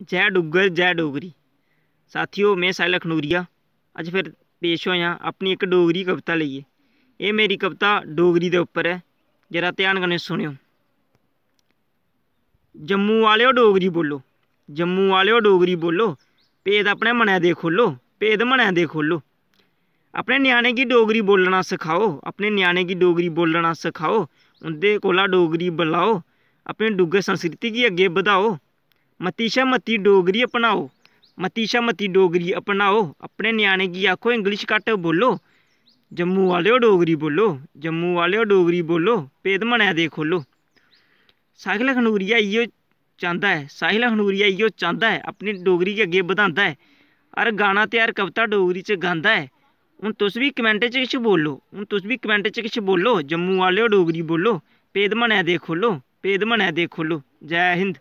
जय डुग्गर जय डोगरी। साथियों, मैं साहिल अखनूरिया अज फिर पेश होया अपनी एक डोगरी कविता लेइयै। ये मेरी कविता डोगरी दे उप्पर है, जरा ध्यान कन्नै सुनियो। जम्मू वालेओ डोगरी बोलो, जम्मू वालेओ डोगरी बोलो, भेद अपने मनै दे खोलो, भेद मनै दे खोलो। अपने ञ्याणे गी डोगरी बोलना सखाओ, अपने ञ्याणे गी डोगरी बोलना सखाओ, उं'दे कोला डोगरी बुलाओ, अपनी डुग्गर संस्कृति गी अग्गें बधाओ। मती शा मती डोगरी अपनाओ, मती शा मती डोगरी अपनाओ, अपने ञ्याणे गी आखो इंग्लिश घट्ट बोलो। जम्मू वालेओ डोगरी बोलो, जम्मू वालेओ डोगरी बोलो, भेद मनै दे खोलो। साहिल अखनूरिया इयो चांह्दा है, साहिल अखनूरिया इयो चांह्दा है, अपनी डोगरी गी अग्गें बधांदा है, हर गाना ते हर कविता डोगरी च गांदा है। हून तुस बी कमेंट च किश बोलो, हून तुस बी कमेंट च किश बोलो। जम्मू वालेओ डोगरी बोलो, भेद मनै दे खोलो, भेद मनै दे खोलो। जय हिंद।